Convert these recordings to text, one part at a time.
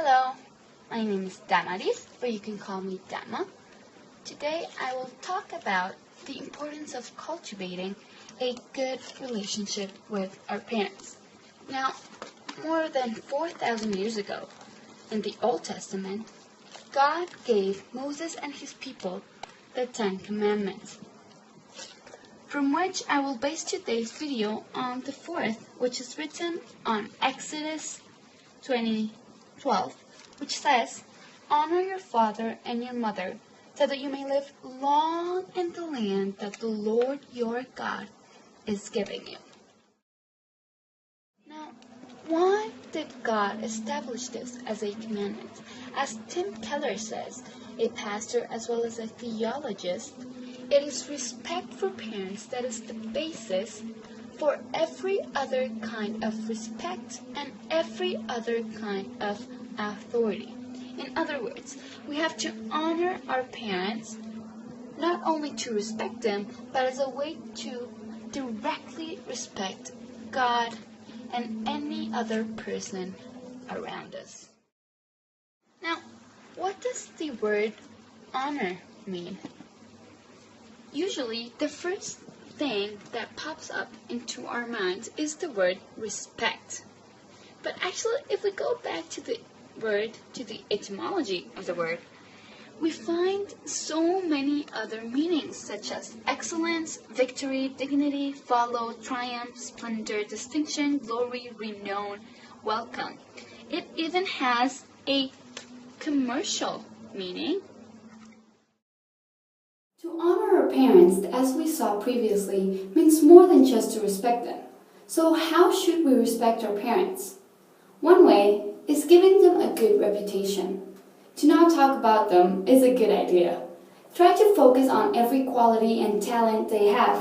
Hello, my name is Damaris, but you can call me Dama. Today I will talk about the importance of cultivating a good relationship with our parents. Now, more than 4,000 years ago, in the Old Testament, God gave Moses and his people the 10 Commandments, from which I will base today's video on the fourth, which is written on Exodus 20:12, which says, "Honor your father and your mother, so that you may live long in the land that the Lord your God is giving you." Now, why did God establish this as a commandment? As Tim Keller says, a pastor as well as a theologist, it is respect for parents that is the basis for every other kind of respect and every other kind of authority. In other words, we have to honor our parents, not only to respect them, but as a way to directly respect God and any other person around us. Now, what does the word honor mean? Usually, the first thing that pops up into our minds is the word respect. But actually, if we go back to the word, to the etymology of the word, we find so many other meanings, such as excellence, victory, dignity, follow, triumph, splendor, distinction, glory, renown, welcome. It even has a commercial meaning. To honor our parents, as we saw previously, means more than just to respect them. So how should we respect our parents? One way is giving them a good reputation. To not talk about them is a good idea. Try to focus on every quality and talent they have.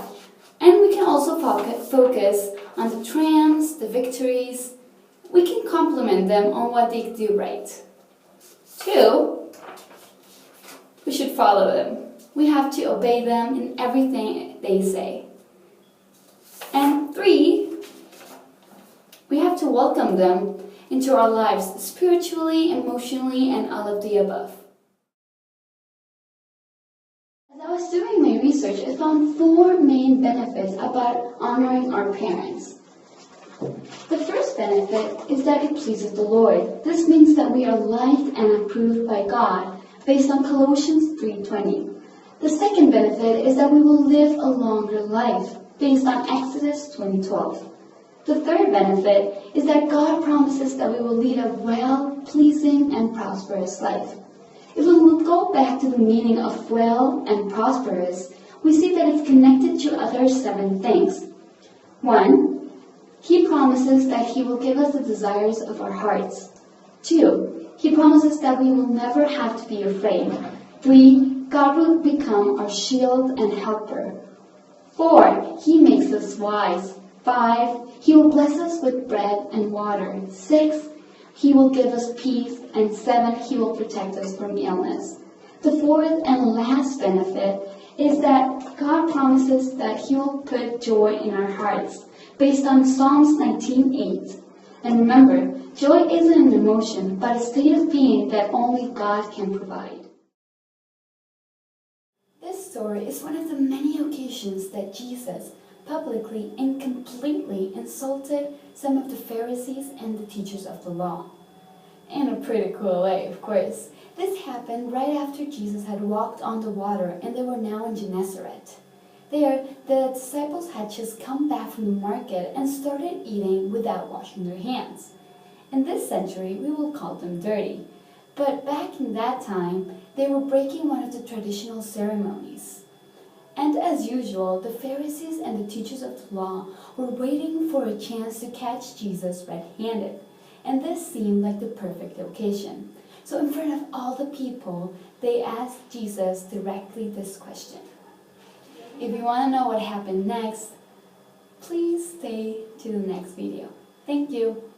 And we can also focus on the triumphs, the victories. We can compliment them on what they do right. 2, we should follow them. We have to obey them in everything they say. And 3, we have to welcome them into our lives spiritually, emotionally, and all of the above. As I was doing my research, I found 4 main benefits about honoring our parents. The first benefit is that it pleases the Lord. This means that we are liked and approved by God, based on Colossians 3:20. The second benefit is that we will live a longer life, based on Exodus 20:12. The third benefit is that God promises that we will lead a well, pleasing, and prosperous life. If we will go back to the meaning of well and prosperous, we see that it's connected to other 7 things. 1, He promises that He will give us the desires of our hearts. 2, He promises that we will never have to be afraid. 3, God will become our shield and helper. 4, He makes us wise. 5, He will bless us with bread and water. 6, He will give us peace. And 7, He will protect us from illness. The fourth and last benefit is that God promises that He will put joy in our hearts, based on Psalms 19:8. And remember, joy isn't an emotion, but a state of being that only God can provide. This story is one of the many occasions that Jesus publicly and completely insulted some of the Pharisees and the teachers of the law. In a pretty cool way, of course. This happened right after Jesus had walked on the water and they were now in Gennesaret. There, the disciples had just come back from the market and started eating without washing their hands. In this century, we will call them dirty. But back in that time, they were breaking one of the traditional ceremonies. And as usual, the Pharisees and the teachers of the law were waiting for a chance to catch Jesus red-handed. And this seemed like the perfect occasion. So in front of all the people, they asked Jesus directly this question. If you want to know what happened next, please stay to the next video. Thank you.